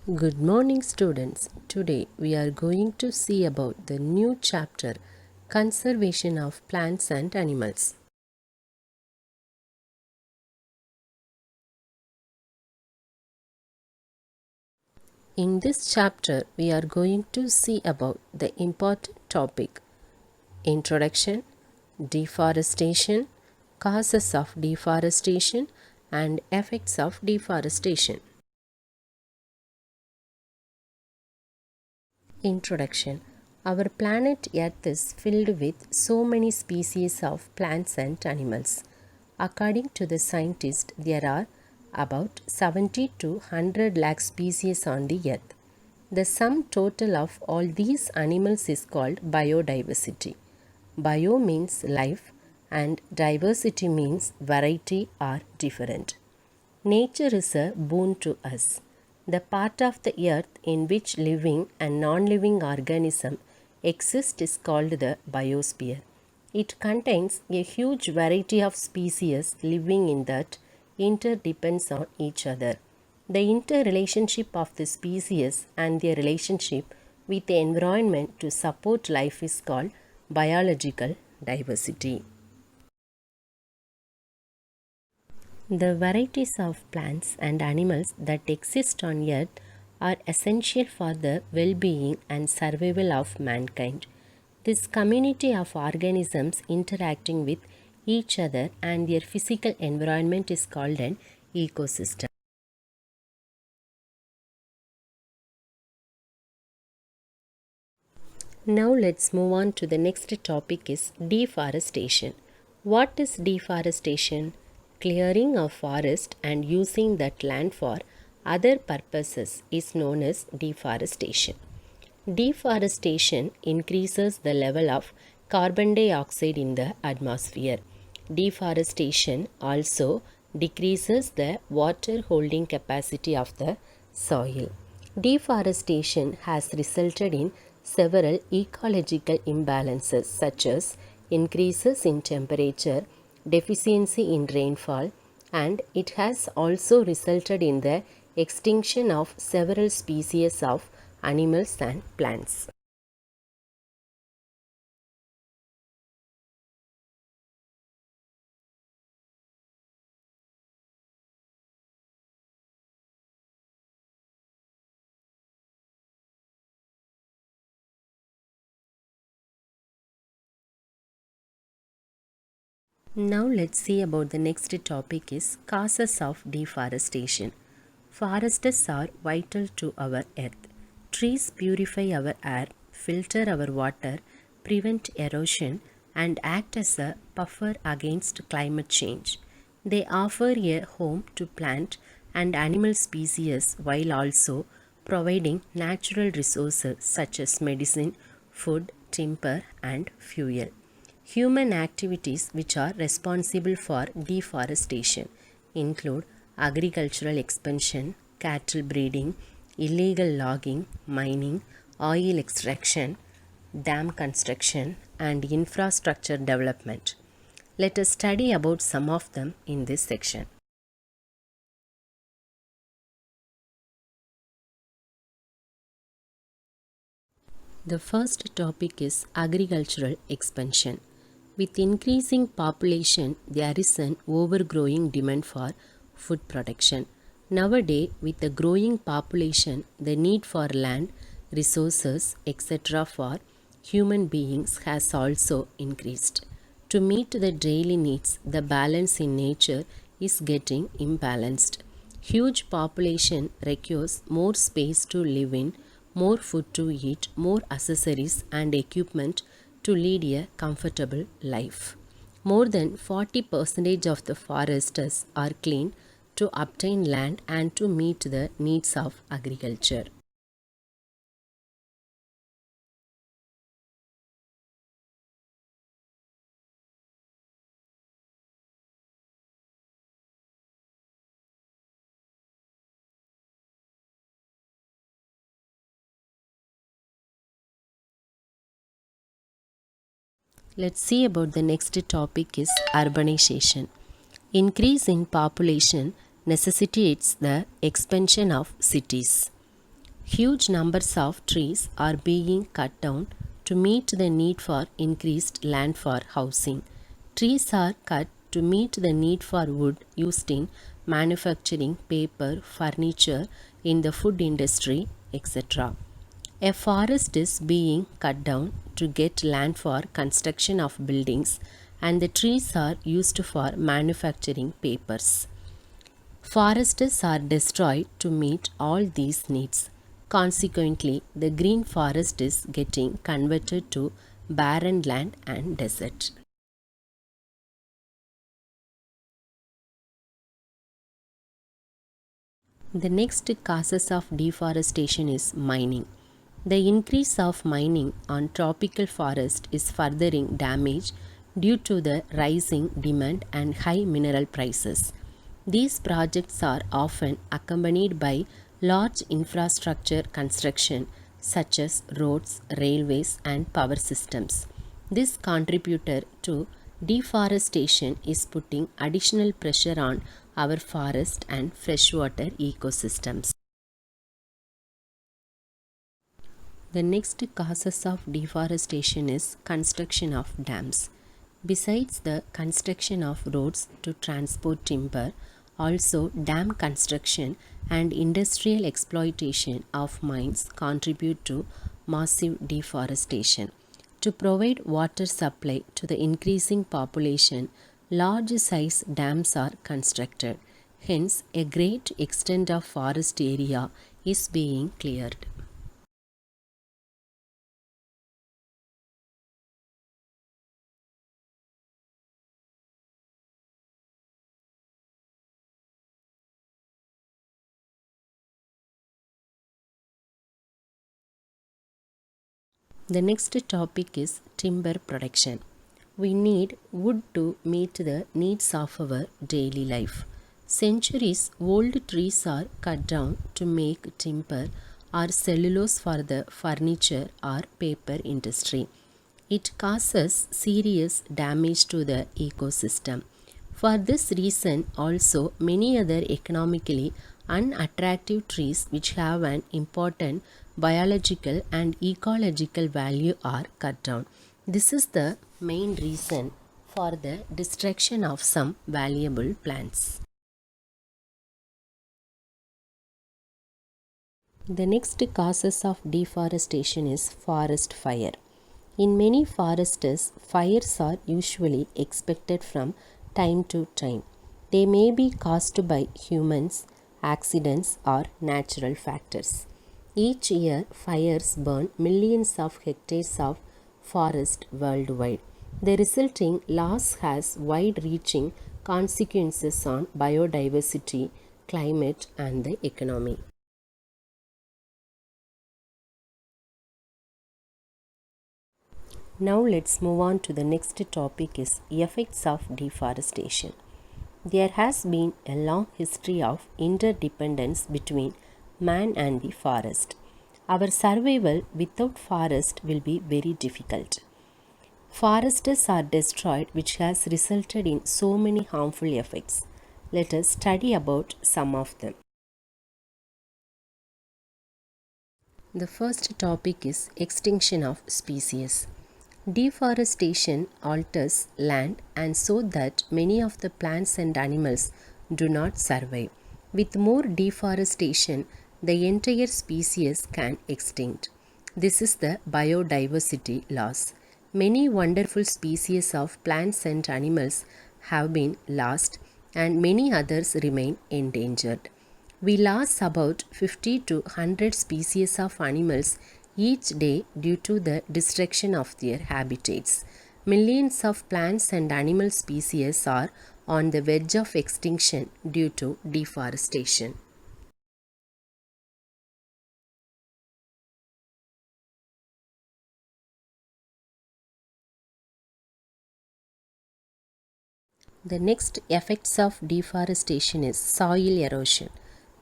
Good morning, students. Today we are going to see about the new chapter Conservation of Plants and Animals. In this chapter, we are going to see about the important topic Introduction, Deforestation, Causes of Deforestation, and Effects of Deforestation. Introduction. Our planet Earth is filled with so many species of plants and animals. According to the scientists, there are about 70 to 100 lakh species on the Earth. The sum total of all these animals is called biodiversity. Bio means life and diversity means variety or different. Nature is a boon to us. The part of the earth in which living and non-living organisms exist is called the biosphere. It contains a huge variety of species living in that interdepends on each other. The interrelationship of the species and their relationship with the environment to support life is called biological diversity. The varieties of plants and animals that exist on earth are essential for the well-being and survival of mankind. This community of organisms interacting with each other and their physical environment is called an ecosystem. Now let's move on to the next topic is deforestation. What is deforestation? Clearing of forest and using that land for other purposes is known as deforestation. Deforestation increases the level of carbon dioxide in the atmosphere. Deforestation also decreases the water holding capacity of the soil. Deforestation has resulted in several ecological imbalances such as increases in temperature, deficiency in rainfall, and it has also resulted in the extinction of several species of animals and plants. Now let's see about the next topic is causes of deforestation. Forests are vital to our earth. Trees purify our air, filter our water, prevent erosion, and act as a buffer against climate change. They offer a home to plant and animal species while also providing natural resources such as medicine, food, timber, and fuel. Human activities which are responsible for deforestation include agricultural expansion, cattle breeding, illegal logging, mining, oil extraction, dam construction, and infrastructure development. Let us study about some of them in this section. The first topic is agricultural expansion. With increasing population, there is an overgrowing demand for food production. Nowadays, with the growing population, the need for land, resources, etc. for human beings has also increased. To meet the daily needs, the balance in nature is getting imbalanced. Huge population requires more space to live in, more food to eat, more accessories and equipment to lead a comfortable life. More than 40% of the forests are cleaned to obtain land and to meet the needs of agriculture. Let's see about the next topic is urbanization. Increase in population necessitates the expansion of cities. Huge numbers of trees are being cut down to meet the need for increased land for housing. Trees are cut to meet the need for wood used in manufacturing paper, furniture, in the food industry, etc. A forest is being cut down to get land for construction of buildings, and the trees are used for manufacturing papers. Forests are destroyed to meet all these needs. Consequently, the green forest is getting converted to barren land and desert. The next causes of deforestation is mining. The increase of mining on tropical forest is furthering damage due to the rising demand and high mineral prices. These projects are often accompanied by large infrastructure construction such as roads, railways, and power systems. This contributor to deforestation is putting additional pressure on our forest and freshwater ecosystems. The next causes of deforestation is construction of dams. Besides the construction of roads to transport timber, also dam construction and industrial exploitation of mines contribute to massive deforestation. To provide water supply to the increasing population, large size dams are constructed. Hence, a great extent of forest area is being cleared. The next topic is timber production. We need wood to meet the needs of our daily life. Centuries old trees are cut down to make timber or cellulose for the furniture or paper industry. It causes serious damage to the ecosystem. For this reason, also many other economically unattractive trees which have an important biological and ecological value are cut down. This is the main reason for the destruction of some valuable plants. The next causes of deforestation is forest fire. In many forests, fires are usually expected from time to time. They may be caused by humans, accidents, or natural factors. Each year, fires burn millions of hectares of forest worldwide. The resulting loss has wide reaching consequences on biodiversity, climate, and the economy. Now let's move on to the next topic is effects of deforestation. There has been a long history of interdependence between man and the forest. Our survival without forest will be very difficult. Forests are destroyed, which has resulted in so many harmful effects. Let us study about some of them. The first topic is extinction of species. Deforestation alters land and so that many of the plants and animals do not survive. With more deforestation, the entire species can extinct. This is the biodiversity loss. Many wonderful species of plants and animals have been lost and many others remain endangered. We lose about 50 to 100 species of animals each day due to the destruction of their habitats. Millions of plants and animal species are on the verge of extinction due to deforestation. The next effects of deforestation is soil erosion.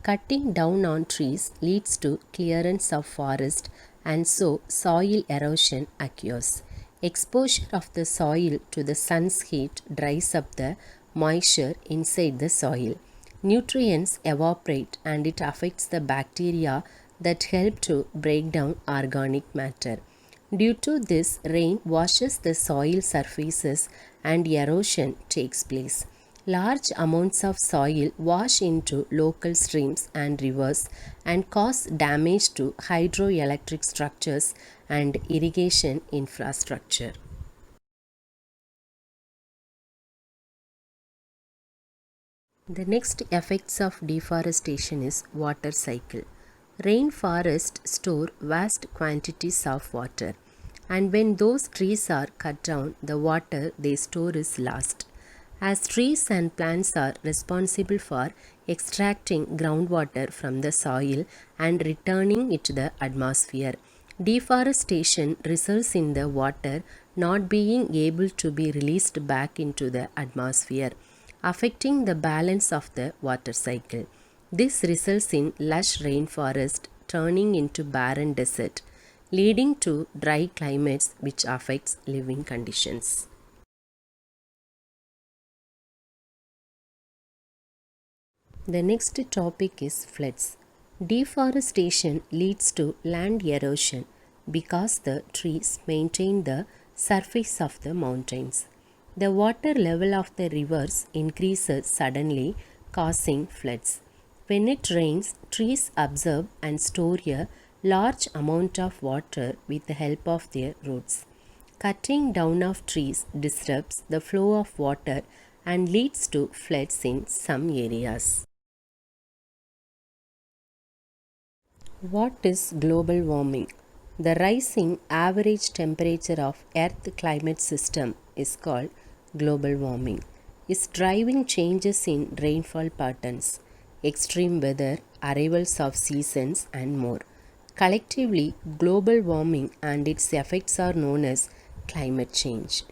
Cutting down on trees leads to clearance of forest and so soil erosion occurs. Exposure of the soil to the sun's heat dries up the moisture inside the soil. Nutrients evaporate and it affects the bacteria that help to break down organic matter. Due to this, rain washes the soil surfaces and erosion takes place. Large amounts of soil wash into local streams and rivers and cause damage to hydroelectric structures and irrigation infrastructure. The next effects of deforestation is water cycle. Rainforests store vast quantities of water, and when those trees are cut down, the water they store is lost. As trees and plants are responsible for extracting groundwater from the soil and returning it to the atmosphere, deforestation results in the water not being able to be released back into the atmosphere, affecting the balance of the water cycle. This results in lush rainforest turning into barren desert, leading to dry climates which affects living conditions. The next topic is floods. Deforestation leads to land erosion because the trees maintain the surface of the mountains. The water level of the rivers increases suddenly, causing floods. When it rains, trees absorb and store a large amount of water with the help of their roots. Cutting down of trees disrupts the flow of water and leads to floods in some areas. What is global warming? The rising average temperature of Earth climate system is called global warming. Is driving changes in rainfall patterns, extreme weather, arrivals of seasons and more. Collectively, global warming and its effects are known as climate change.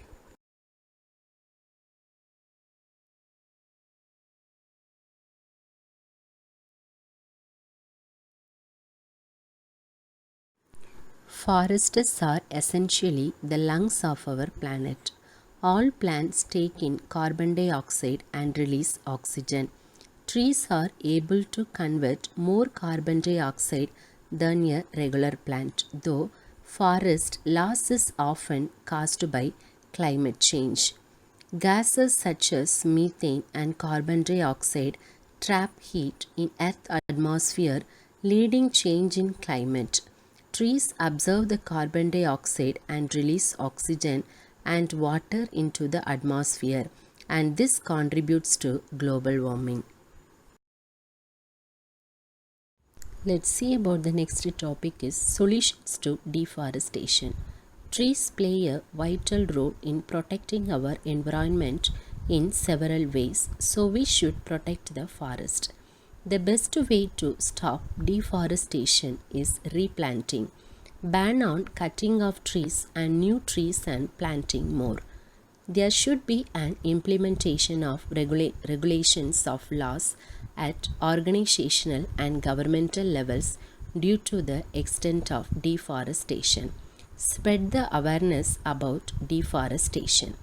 Forests are essentially the lungs of our planet. All plants take in carbon dioxide and release oxygen. Trees are able to convert more carbon dioxide than a regular plant, though forest loss is often caused by climate change. Gases such as methane and carbon dioxide trap heat in Earth's atmosphere, leading change in climate. Trees absorb the carbon dioxide and release oxygen and water into the atmosphere, and this contributes to global warming. Let's see about the next topic is solutions to deforestation. Trees play a vital role in protecting our environment in several ways, so we should protect the forest. The best way to stop deforestation is replanting. Ban on cutting of trees and new trees and planting more. There should be an implementation of regulations of laws at organizational and governmental levels due to the extent of deforestation. Spread the awareness about deforestation.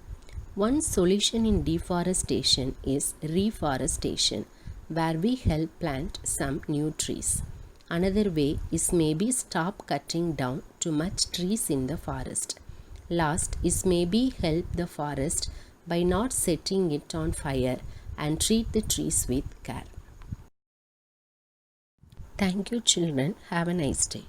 One solution in deforestation is reforestation, where we help plant some new trees. Another way is maybe stop cutting down too much trees in the forest. Last is maybe help the forest by not setting it on fire and treat the trees with care. Thank you, children. Have a nice day.